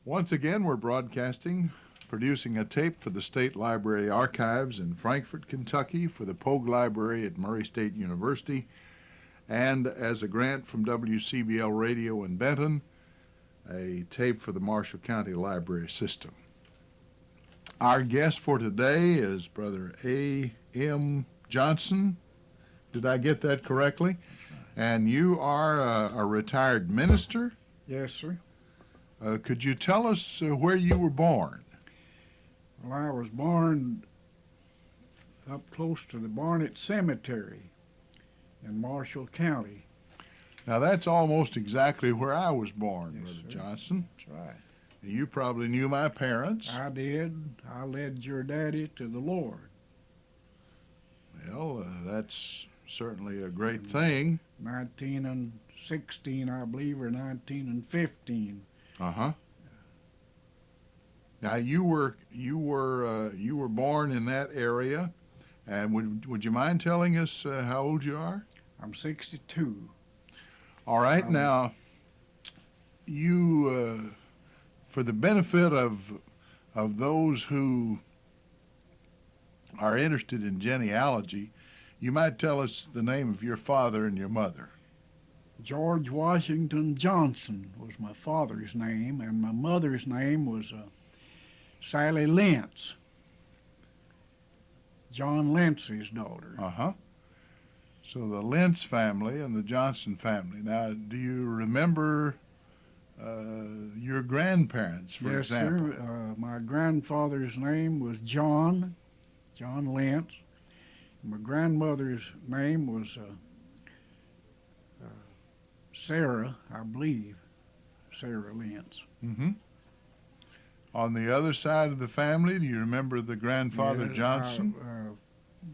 Once again, we're broadcasting, producing a tape for the State Library Archives in Frankfort, Kentucky, for the Pogue Library at Murray State University, and as a grant from WCBL Radio in Benton, a tape for the Marshall County Library System. Our guest for today is Brother A.M. Johnson. Did I get that correctly? And you are a retired minister? Yes, sir. Could you tell us where you were born? Well, I was born up close to the Barnett Cemetery in Marshall County. Now, that's almost exactly where I was born, Yes, Brother sir. Johnson. That's right. You probably knew my parents. I did. I led your daddy to the Lord. Well, that's certainly a great thing. 1916, I believe, or 1915. Uh-huh. Now, you were born in that area, and would you mind telling us how old you are? I'm 62. All right. Now, you, for the benefit of those who are interested in genealogy, you might tell us the name of your father and your mother. George Washington Johnson was my father's name, and my mother's name was Sally Lentz, John Lentz's daughter. Uh-huh. So the Lentz family and the Johnson family. Now, do you remember your grandparents, for example? Yes, sir. My grandfather's name was John Lentz. My grandmother's name was Sarah, I believe, Sarah Lentz. Mm-hmm. On the other side of the family, do you remember the grandfather Johnson?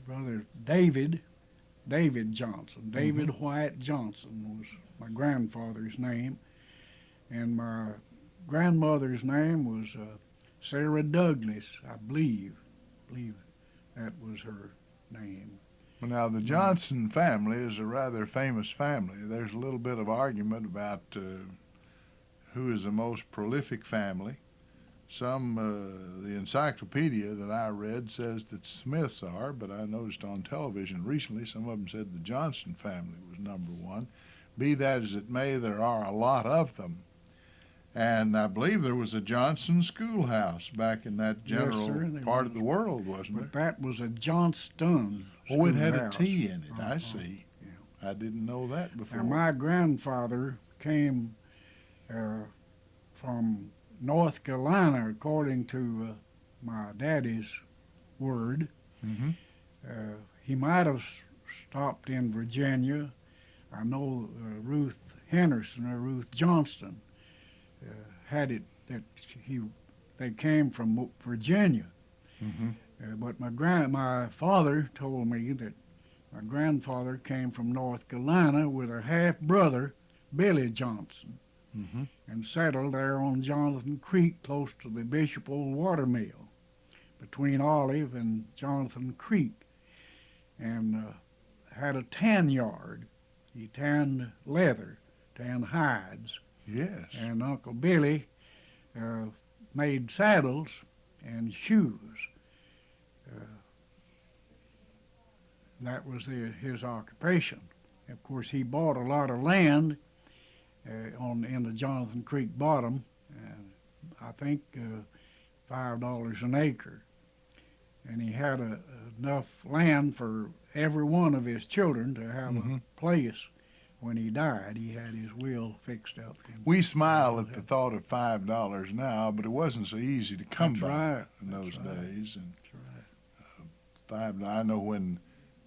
Brother David Johnson. David White Johnson was my grandfather's name. And my grandmother's name was Sarah Douglas, I believe. That was her name. Well, now, the Johnson family is a rather famous family. There's a little bit of argument about who is the most prolific family. The encyclopedia that I read says that Smiths are, but I noticed on television recently some of them said the Johnson family was number one. Be that as it may, there are a lot of them. And I believe there was a Johnson schoolhouse back in that general part of the world, wasn't there? But that was a Johnston. Oh, it had a schoolhouse. T in it. I see. Yeah. I didn't know that before. Now, my grandfather came from North Carolina, according to my daddy's word. Mm-hmm. He might have stopped in Virginia. I know Ruth Henderson or Ruth Johnston had it that they came from Virginia. Mm-hmm. But my father told me that my grandfather came from North Carolina with a half-brother, Billy Johnson, Mm-hmm. and settled there on Jonathan Creek close to the Bishop Old Water Mill between Olive and Jonathan Creek, and had a tan yard. He tanned leather, tanned hides. Yes. And Uncle Billy made saddles and shoes. That was his occupation. Of course, he bought a lot of land in the Jonathan Creek bottom, I think $5 an acre. And he had enough land for every one of his children to have a place. When he died, he had his will fixed up. We smile at the thought of $5 now, but it wasn't so easy to come by in those days. And I know when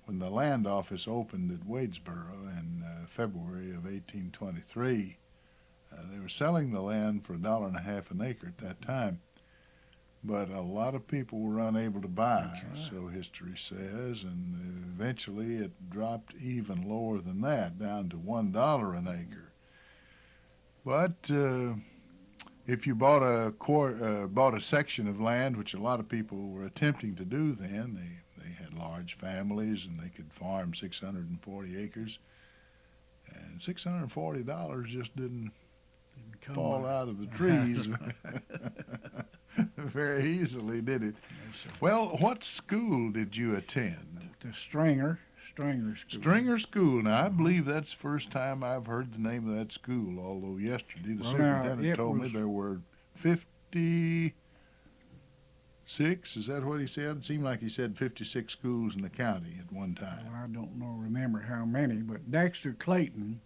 the land office opened at Wadesboro in February of 1823, they were selling the land for $1.50 an acre at that time. But a lot of people were unable to buy, so history says, and eventually it dropped even lower than that, down to $1 an acre. But if you bought a section of land, which a lot of people were attempting to do then, they had large families and they could farm 640 acres, and $640 just didn't fall out of the trees very easily, did it? Yes, sir. Well, what school did you attend? The Stringer School. Stringer School. Now, I believe that's the first time I've heard the name of that school, although yesterday the Well, superintendent it told me was- there were 56. Is that what he said? It seemed like he said 56 schools in the county at one time. Well, I don't remember how many, but Dexter Clayton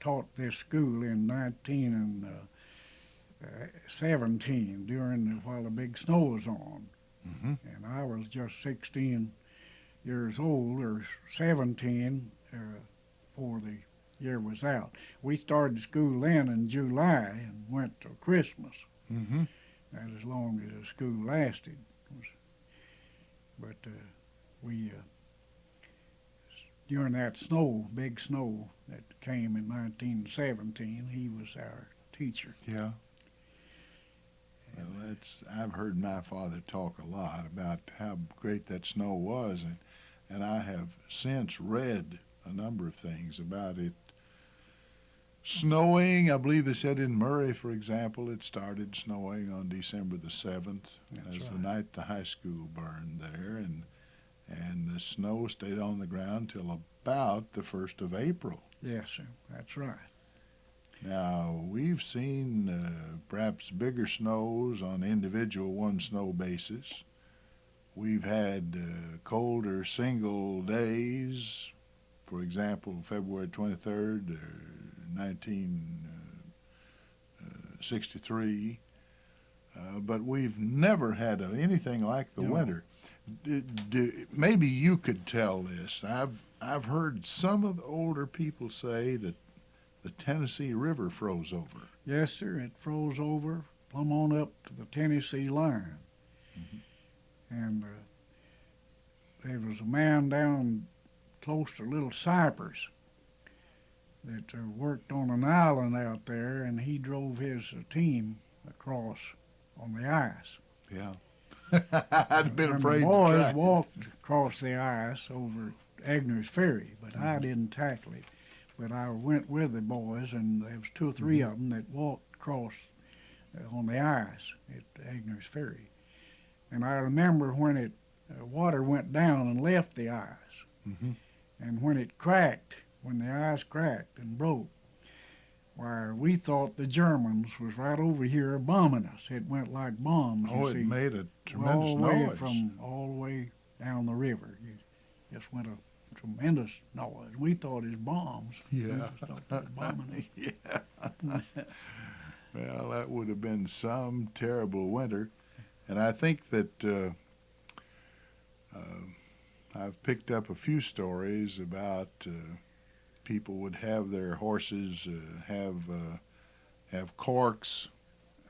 taught this school in 1917 while the big snow was on. Mm-hmm. And I was just 16 years old, or 17, before the year was out. We started school then in July and went till Christmas. Mm-hmm. That's as long as the school lasted. But we, during that big snow that came in 1917, he was our teacher. Yeah. Well, I've heard my father talk a lot about how great that snow was, and I have since read a number of things about it snowing. I believe they said in Murray, for example, it started snowing on December the 7th. That's as right. the night the high school burned there, and the snow stayed on the ground till about the 1st of April. Yes, sir. That's right. Now, we've seen perhaps bigger snows on individual one-snow basis. We've had colder single days, for example, February 23rd, 1963, but we've never had anything like the No. winter. Maybe you could tell this. I've heard some of the older people say that the Tennessee River froze over. Yes, sir. It froze over plumb on up to the Tennessee line. Mhm. And there was a man down close to Little Cypress that worked on an island out there, and he drove his team across on the ice. Yeah. I'd been And afraid the to boys try. walked across the ice over Egner's Ferry, but I Mhm. didn't tackle it. But I went with the boys, and there was 2 or 3 Mm-hmm. of them that walked across on the ice at Egner's Ferry. And I remember when it water went down and left the ice, Mhm. and when it cracked, when the ice cracked and broke, why, we thought the Germans was right over here bombing us. It went like bombs. Oh, you it see, made a tremendous all the way noise. all the way down the river. It just went a tremendous noise. We thought it was bombs. We Yeah. just thought they were bombing us. Yeah. Well, that would have been some terrible winter. And I think that I've picked up a few stories about people would have their horses have corks.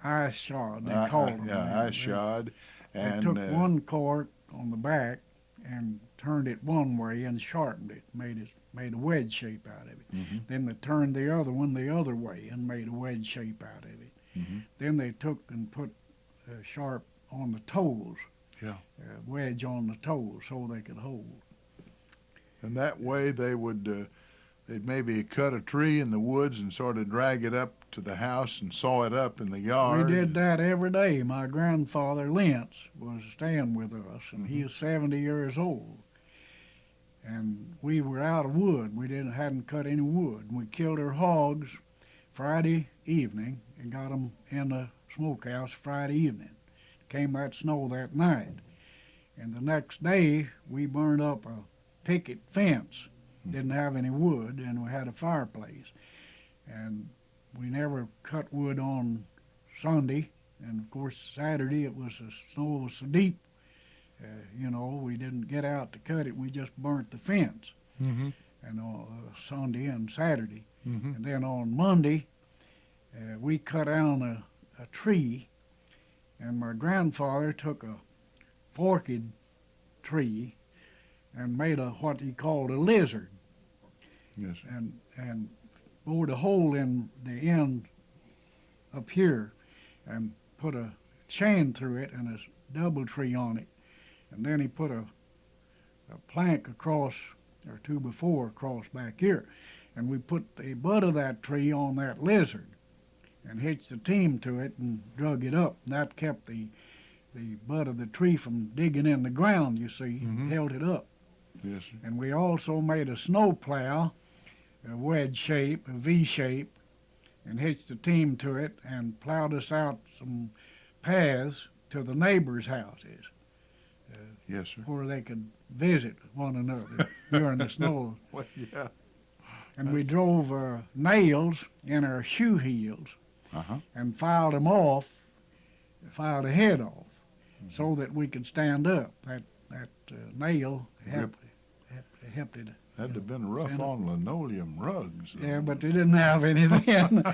Ice shod, they called them. Yeah, ice shod. They And took one cork on the back and turned it one way and sharpened it, made a wedge shape out of it. Mhm. Then they turned the other one the other way and made a wedge shape out of it. Mhm. Then they took and put sharp on the toes, Yeah. wedge on the toes so they could hold. And that way they would they'd maybe cut a tree in the woods and sort of drag it up to the house and saw it up in the yard. We did that every day. My grandfather, Lentz, was staying with us, and he Mhm. was 70 years old. And we were out of wood. We hadn't cut any wood. We killed our hogs Friday evening and got them in the smokehouse Friday evening. Came that snow that night. And the next day, we burned up a picket fence. Didn't have any wood, and we had a fireplace. And we never cut wood on Sunday, and of course Saturday the snow was so deep, we didn't get out to cut it. We just burnt the fence, Mm-hmm. and Sunday and Saturday. Mm-hmm. And then on Monday, we cut down a tree, and my grandfather took a forked tree and made what he called a lizard, Yes. and bored a hole in the end up here and put a chain through it and a double tree on it. And then he put a plank across, or 2 before, across back here. And we put the butt of that tree on that lizard. and hitched the team to it and drug it up. And that kept the butt of the tree from digging in the ground, you see, held it up. Yes, sir. And we also made a snow plow, a wedge shape, a V shape, and hitched the team to it and plowed us out some paths to the neighbors' houses Yes, sir. where they could visit one another during the snow. Well, yeah. And we drove nails in our shoe heels and filed them off, filed the head off, so that we could stand up. That nail helped it. That'd have been rough on linoleum rugs. Though. Yeah, but they didn't have any then.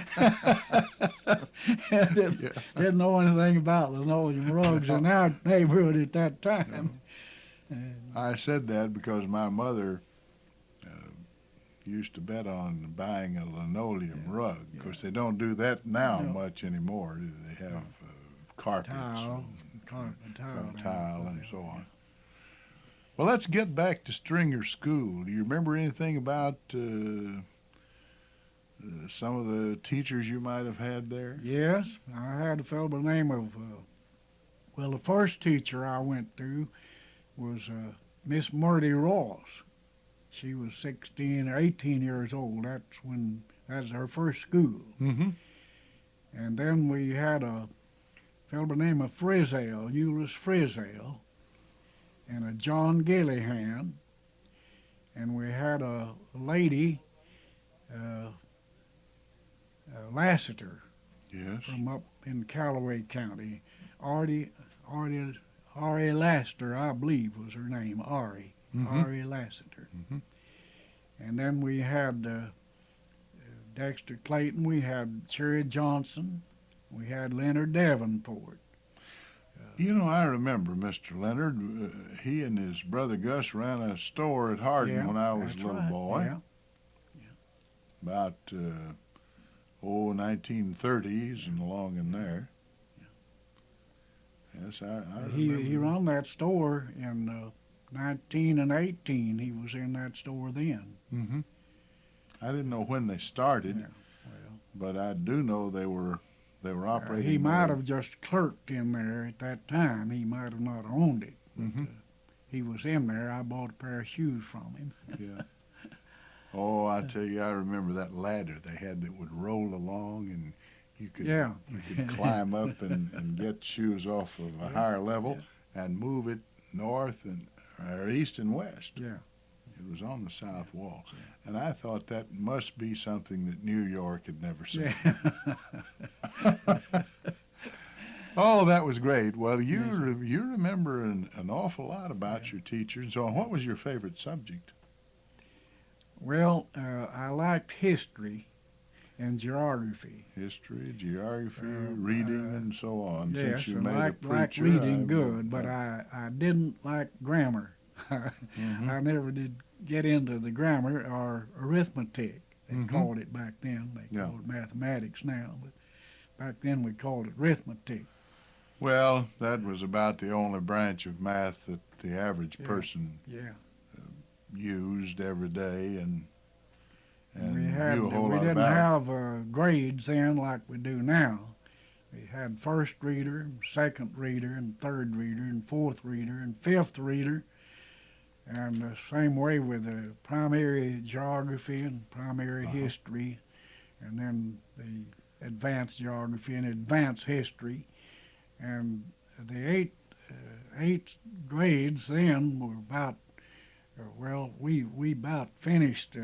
Didn't know anything about linoleum rugs in our neighborhood at that time. I said that because my mother used to bet on buying a linoleum rug. Of course, they don't do that now much anymore. They have carpets, tile, and so on. Well, let's get back to Stringer School. Do you remember anything about some of the teachers you might have had there? Yes, I had a fellow by the name of, the first teacher I went to was Miss Murdy Ross. She was 16 or 18 years old. That's her first school. Mm-hmm. And then we had a fellow by the name of Frizzell, Euless Frizzell, and a John Gillihan, and we had a lady, Lassiter, Yes. from up in Callaway County. Ari Lassiter, I believe was her name, Ari Lassiter. Mm-hmm. And then we had Dexter Clayton, we had Cherry Johnson, we had Leonard Davenport. You know, I remember Mr. Leonard. He and his brother Gus ran a store at Hardin when I was a little boy. Yeah. About 1930s and along in there. Yes, I remember. He run that store in 19 and 18. He was in that store then. Mm-hmm. I didn't know when they started, Yeah, but I do know they were operating. he might have just clerked in there at that time. He might have not owned it. But, he was in there. I bought a pair of shoes from him. Yeah. Oh, I tell you, I remember that ladder they had that would roll along, and you could climb up and get shoes off of a higher level and move it north or east and west. Yeah. It was on the south wall. And I thought that must be something that New York had never seen. Yeah. Oh, that was great. Well, you remember an awful lot about your teachers. So what was your favorite subject? Well, I liked history and geography. History, geography, reading, and so on. Yes, Since you I made a preacher, liked reading good, but I didn't like grammar. I never did get into the grammar or arithmetic. They called it back then. They call it mathematics now, but back then we called it arithmetic. Well, that was about the only branch of math that the average person used every day, and we didn't have grades then like we do now. We had first reader, second reader, and third reader, and fourth reader, and fifth reader. And the same way with the primary geography and primary history, and then the advanced geography and advanced history. And the eight grades then were about, we about finished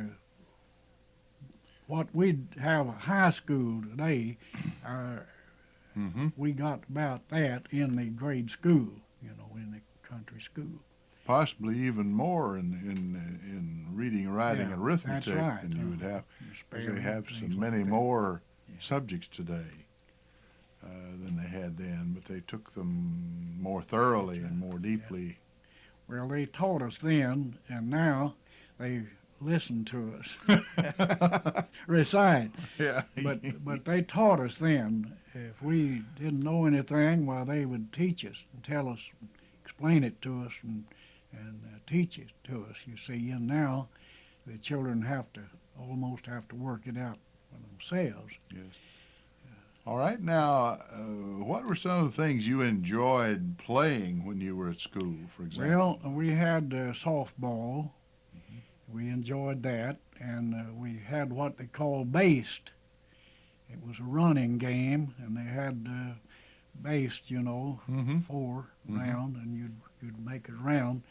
what we'd have a high school today. We got about that in the grade school, in the country school. Possibly even more in reading, writing, and arithmetic than you would have. Because they have so many more subjects today than they had then, but they took them more thoroughly and more deeply. Well, they taught us then, and now they listen to us recite. Yeah. But they taught us then. If we didn't know anything, well, they would teach us and tell us, explain it to us, and teach it to us, you see. And now the children almost have to work it out for themselves. Yes. All right, now, what were some of the things you enjoyed playing when you were at school, for example? Well, we had softball. We enjoyed that, and we had what they call based. It was a running game, and they had based, Mm-hmm. 4 Mhm. round, and you'd make it round.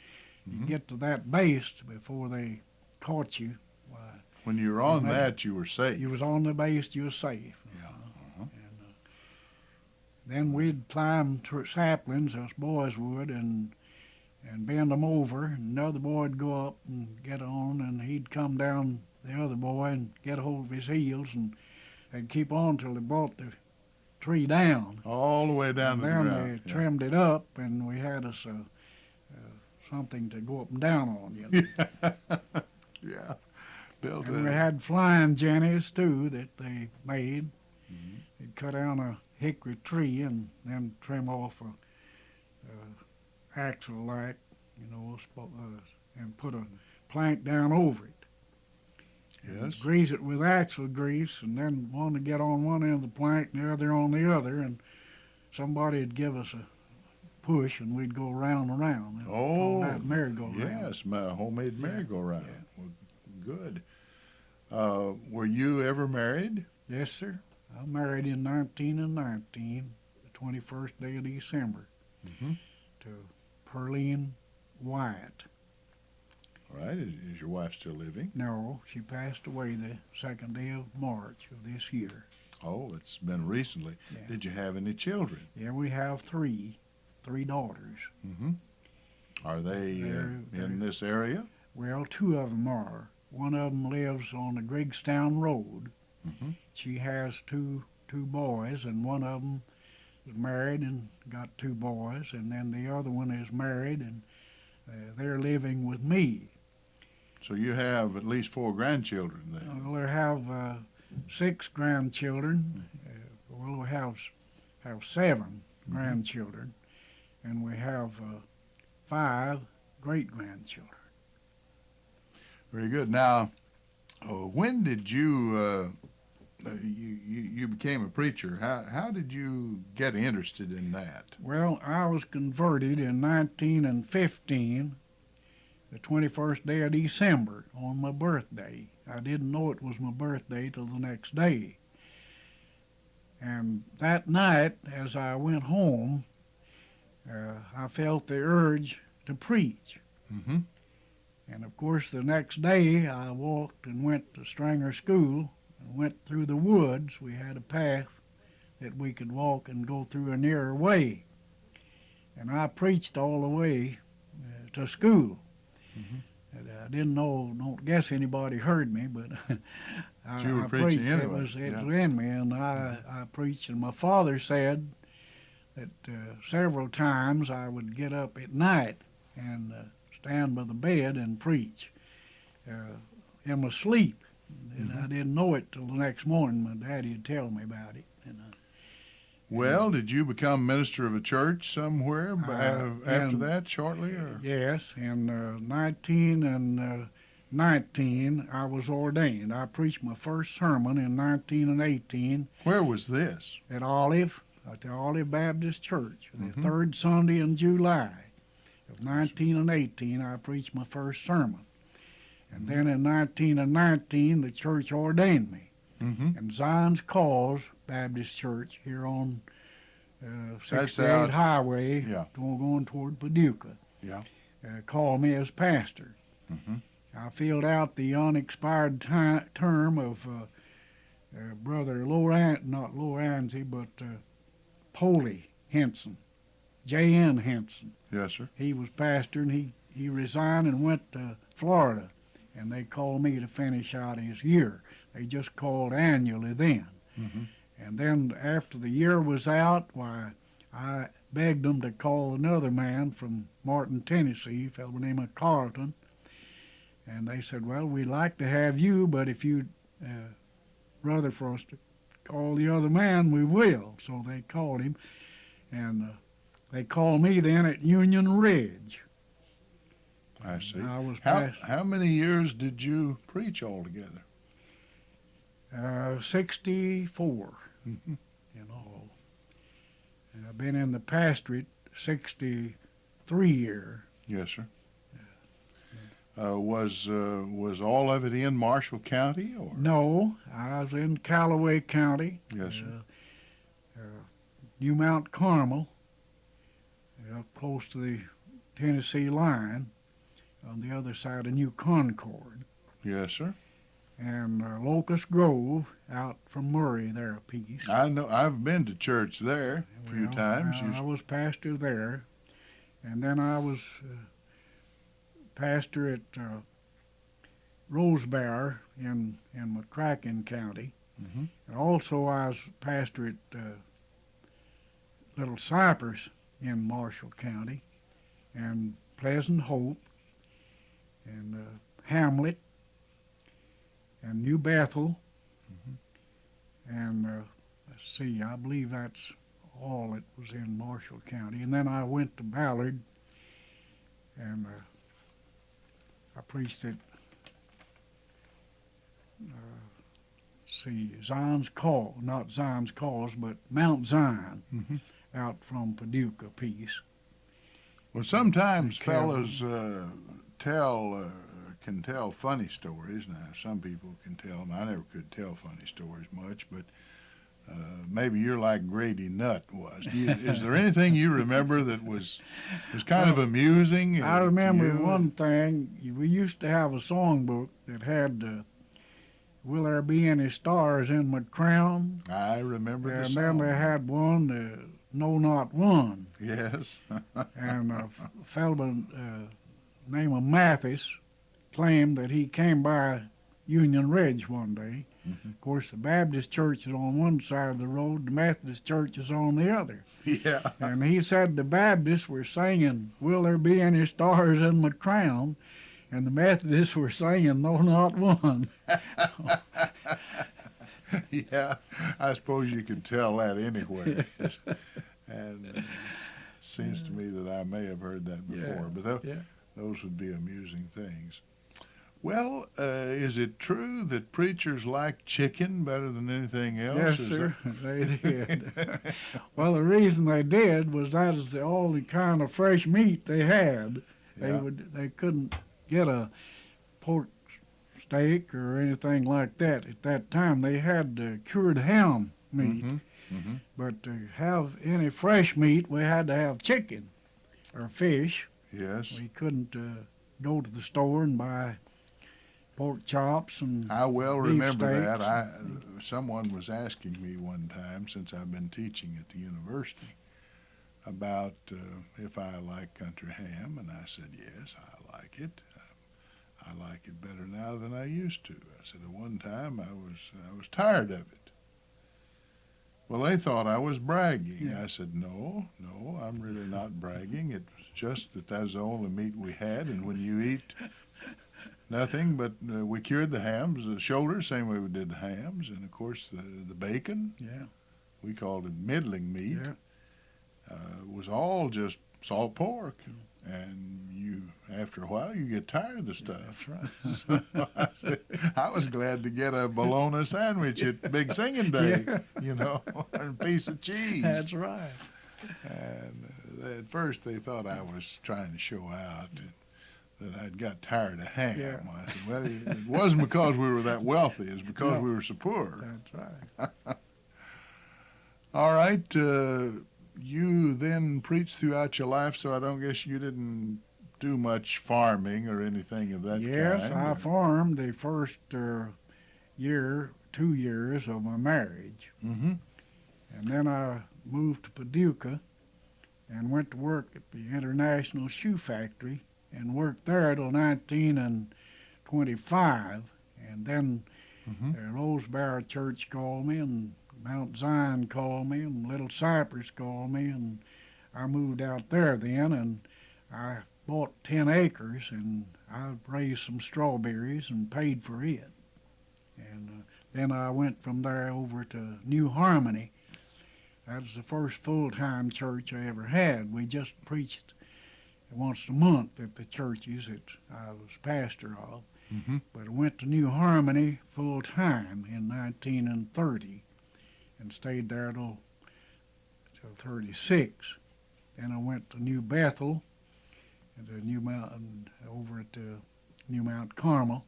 Mhm. You get to that based before they caught you. Why, When you were you on made- that, you were safe. you was on the based, you was safe. Yeah. Uh-huh. And then we'd climb saplings, us boys would, and bend them over. And another boy'd go up and get on, and he'd come down the other boy and get a hold of his heels, and they'd keep on till they brought the tree down. All the way down And to the then ground. they trimmed it up, and we had us something to go up and down on, you know. Yeah. Yeah. Built And we a, had flying jennies too that they made. Mhm. They'd cut down a hickory tree and then trim off a axle like, and put a plank down over it. yes. Grease it with axle grease, and then one to get on one end of the plank and the other on the other, and somebody'd give us a push, and we'd go round and round. Oh, that merry-go-round. yes, my homemade Yeah, merry-go-round. yeah. Well, good. Were you ever married? Yes, sir. I married in 1919, the 21st day of December, Mm-hmm. to Pearline Wyatt. All right. Is your wife still living? No, she passed away the 2nd day of March of this year. Oh, it's been recently. Yeah. Did you have any children? Yeah, we have three daughters. Mm-hmm. Are they They're- in this area? Well, 2 of them are. One of them lives on the Griggstown Road. Mm-hmm. She has two boys, and one of them is married and got 2 boys, and then the other one is married, and they're living with me. So you have at least 4 grandchildren then. Well, they have 6 grandchildren. Well, we have 7 grandchildren, and we have 5 great-grandchildren. Very good. Now, when did you you became a preacher? How did you get interested in that? Well, I was converted in 1915, the 21st day of December, on my birthday. I didn't know it was my birthday till the next day. And that night, as I went home, I felt the urge to preach. Mm-hmm. And of course, the next day, I walked and went to Stringer School and went through the woods. We had a path that we could walk and go through a nearer way. And I preached all the way to school. Mhm. And I don't guess anybody heard me, but You were I preaching preached. anyway, It was yeah. in me, and I preached. And my father said that several times I would get up at night and stand by the bed and preach in my sleep. And I didn't know it till the next morning. My daddy would tell me about it. And, Well, did you become minister of a church somewhere after in- that, shortly? Or? yes, in 1919 I was ordained. I preached my first sermon in 1918 Where was this? at the Olive Baptist Church. The Mhm. 3rd Sunday in July of 1918 I preached my first sermon. And then in 1919 the church ordained me. Mm-hmm. And Zion's Cause Baptist Church here on That's 68 out- Highway Yeah. going toward Paducah. Yeah. Called me as pastor. Mm-hmm. I filled out the unexpired term of Brother not Lorenzi, but Poley Henson, J.N. Henson. Yes, sir. He was pastor, and he resigned and went to Florida, and they called me to finish out his year. They just called annually then. Mm-hmm. And then after the year was out, why, I begged them to call another man from Martin, Tennessee, a fellow named Carlton. And they said, well, we'd like to have you, but if you'd rather for us to call the other man, we will. So they called him, and they called me then at Union Ridge. I see. I was How many years did you preach altogether? 64. Mm-hmm. Yeah. in all. And I've been in the pastorate 63 years. Yes, sir. Was all of it in Marshall County, or? No, I was in Callaway County. Yes, sir. New Mount Carmel, up close to the Tennessee line, on the other side of New Concord. Yes, sir. And Locust Grove, out from Murray there a piece. I know. I've been to church there a few times. I was pastor there, and then I was pastor at Rosebear in McCracken County. Mm-hmm. And also I was pastor at Little Cypress in Marshall County, and Pleasant Hope, and Hamlet, and New Bethel, and let's see, I believe that's all that was in Marshall County. And then I went to Ballard, and I preached at Zion's Call, not Zion's Cause, but Mount Zion, out from Paducah piece. Well, sometimes fellows can tell funny stories. Now, some people can tell, and I never could tell funny stories much, but maybe you're like Grady Nutt was. Is there anything you remember that was kind of amusing? I remember one thing. We used to have a songbook that had Will There Be Any Stars in My Crown? I remember the and song. then they had one, No Not One. Yes. And a fellow by name of Mathis claimed that he came by Union Ridge one day. Of course, the Baptist church is on one side of the road, the Methodist church is on the other. Yeah. And he said the Baptists were singing, Will There Be Any Stars in My Crown? And the Methodists were singing, No Not One. Yeah, I suppose you could tell that anywhere. And it seems to me that I may have heard that before, but those would be amusing things. Well, is it true that preachers like chicken better than anything else? Yes, sir, they did. Well, the reason they did was that is the only kind of fresh meat they had. They couldn't get a pork steak or anything like that at that time. They had cured ham meat. But to have any fresh meat, we had to have chicken or fish. Yes. We couldn't go to the store and buy pork chops and I well beef remember steaks. that. Someone was asking me one time, since I've been teaching at the university, about if I like country ham, and I said, yes, I like it. I like it better now than I used to. I said, at one time I was tired of it. Well, they thought I was bragging. I said, no, I'm really not bragging. It was just that that's the only meat we had, and when you eat nothing but we cured the hams, the shoulders, same way we did the hams, and of course the bacon. Yeah. We called it middling meat. Yeah. Was all just salt pork, and after a while you get tired of the stuff. That's right. So I was glad to get a bologna sandwich at Big Singing Day, and a piece of cheese. That's right. And at first they thought I was trying to show out that I'd got tired of ham. Yeah. I said, well, it wasn't because we were that wealthy. It's because we were so poor. That's right. All right. You then preached throughout your life, so I don't guess you didn't do much farming or anything of that kind. Yes, I farmed the first 2 years of my marriage. Mm-hmm. And then I moved to Paducah and went to work at the International Shoe Factory and worked there till 1925. And then Rosebear Church called me, and Mount Zion called me, and Little Cypress called me, and I moved out there then, and I bought 10 acres, and I raised some strawberries and paid for it. And then I went from there over to New Harmony. That was the first full-time church I ever had. We just preached once a month at the churches that I was pastor of. But I went to New Harmony full-time in 1930 and stayed there till till 36. Then I went to New Bethel, at the New Mountain, over at New Mount Carmel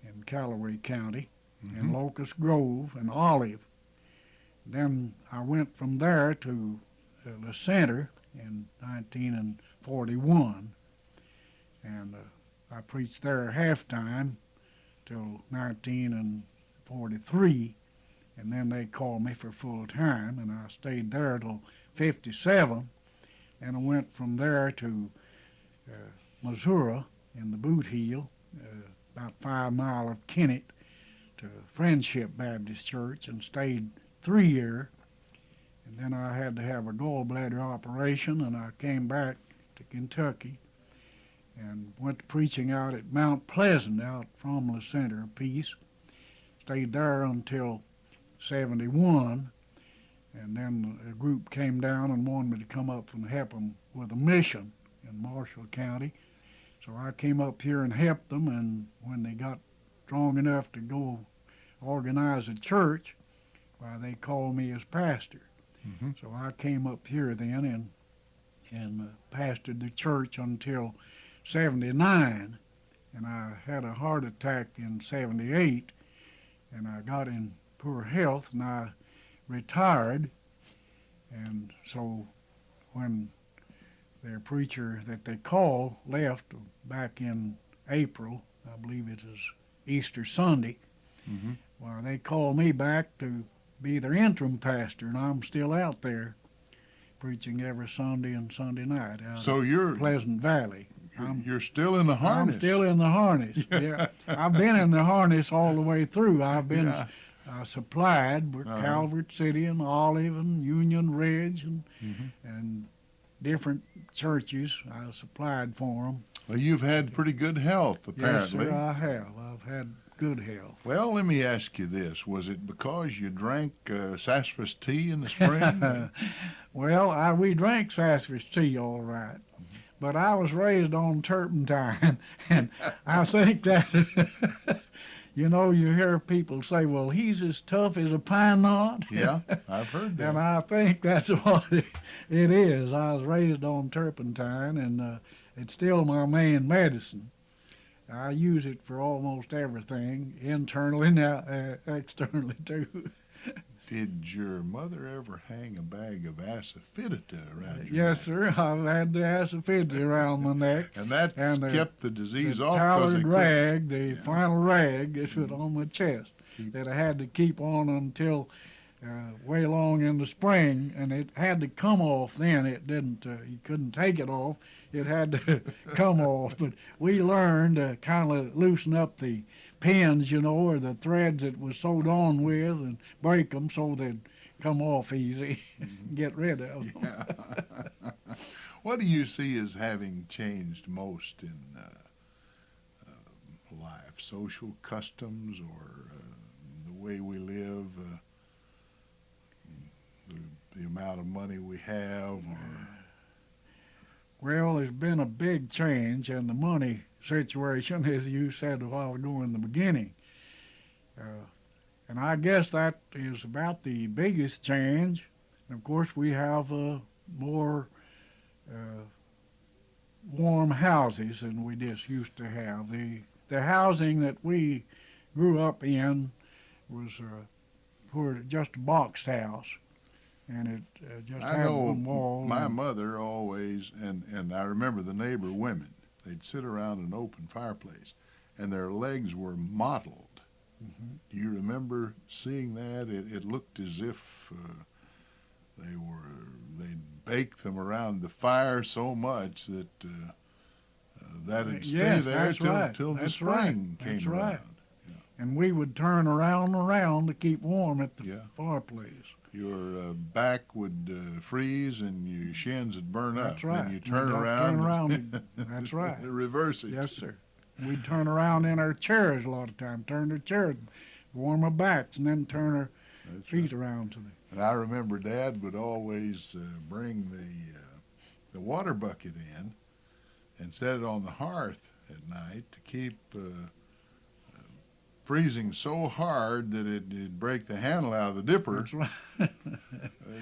in Callaway County, and Locust Grove and Olive. Then I went from there to the center in 1941, and I preached there half-time till 1943, and then they called me for full-time, and I stayed there till 57, and I went from there to Missouri in the Boot Heel, about 5 miles of Kennett, to Friendship Baptist Church, and stayed 3 years. And then I had to have a gallbladder operation, and I came back to Kentucky and went to preaching out at Mount Pleasant, out from the Center of Peace. Stayed there until 71, and then a group came down and wanted me to come up and help them with a mission in Marshall County. So I came up here and helped them, and when they got strong enough to go organize a church, why, they called me as pastor. So I came up here then and pastored the church until 79, and I had a heart attack in 78, and I got in poor health, and I retired. And so when their preacher that they called left back in April, I believe it was Easter Sunday, well, they called me back to be their interim pastor, and I'm still out there preaching every Sunday and Sunday night out in Pleasant Valley. You're still in the harness. I'm still in the harness. Yeah, I've been in the harness all the way through. I've been supplied with Calvert City and Olive and Union Ridge and different churches. I supplied for them. Well, you've had pretty good health, apparently. Yes, sir, I have. I've had good health. Well, let me ask you this. Was it because you drank sassafras tea in the spring? Well, we drank sassafras tea all right, but I was raised on turpentine, and I think that, you know, you hear people say, well, he's as tough as a pine knot. Yeah, I've heard that. And I think that's what it is. I was raised on turpentine, and it's still my main medicine. I use it for almost everything, internally and externally too. Did your mother ever hang a bag of asafoetida around your Yes, sir. I've had the asafoetida around my neck. And that's kept the disease off. The rag, the final rag, is on my chest that I had to keep on until way along in the spring, and it had to come off then. It didn't, you couldn't take it off. It had to come off. But we learned to kind of loosen up the pins, you know, or the threads that was sewed on with, and break them so they'd come off easy, get rid of them. Yeah. What do you see as having changed most in life? Social customs, or the way we live, the amount of money we have? Or... Well, there's been a big change in the money situation, as you said a while ago in the beginning. And I guess that is about the biggest change. And of course, we have more warm houses than we just used to have. The housing that we grew up in was just a box house, and it just had one wall. My mother always, and I remember the neighbor women, they'd sit around an open fireplace, and their legs were mottled. Do you remember seeing that? It looked as if they'd baked them around the fire so much that that'd stay there till the spring came around. Yeah. And we would turn around to keep warm at the fireplace. Your back would freeze and your shins would burn up. That's right. And you turn around. That's right. Reverse it. Yes, sir. We'd turn around in our chairs a lot of times, turn our chairs, warm our backs, and then turn our feet around to them. And I remember Dad would always bring the water bucket in and set it on the hearth at night to keep freezing so hard that it'd break the handle out of the dipper, That's right.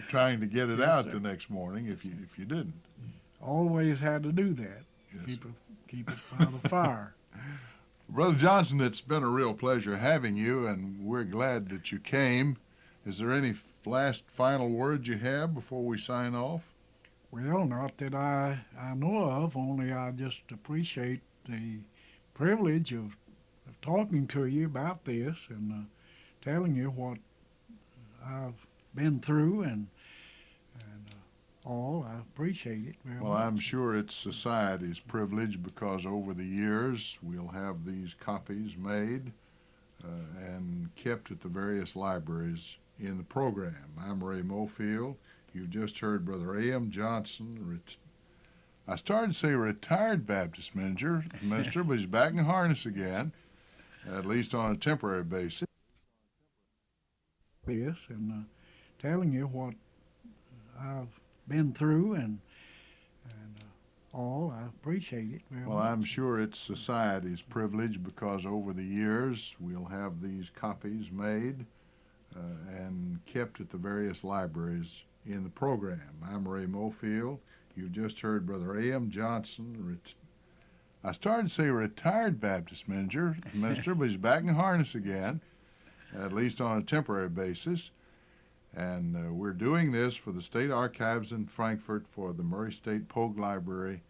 trying to get it Yes, out sir. the next morning if you didn't. Always had to do that. Yes. Keep it by the fire. Brother Johnson, it's been a real pleasure having you, and we're glad that you came. Is there any last final words you have before we sign off? Well, not that I know of, only I just appreciate the privilege of talking to you about this and telling you what I've been through and all. I appreciate it very Well, much. I'm sure it's society's privilege because over the years we'll have these copies made and kept at the various libraries in the program. I'm Ray Mofield. You've just heard Brother A.M. Johnson. I started to say retired Baptist minister, but he's back in harness again, at least on a temporary basis. This and telling you what I've been through and all. I appreciate it very Well, much. I'm sure it's society's privilege because over the years we'll have these copies made and kept at the various libraries in the program. I'm Ray Mofield. You've just heard Brother A.M. Johnson. I started to say retired Baptist minister, but he's back in harness again, at least on a temporary basis. And we're doing this for the State Archives in Frankfort, for the Murray State Pogue Library,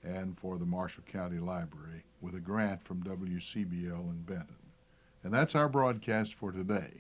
and for the Marshall County Library with a grant from WCBL in Benton. And that's our broadcast for today.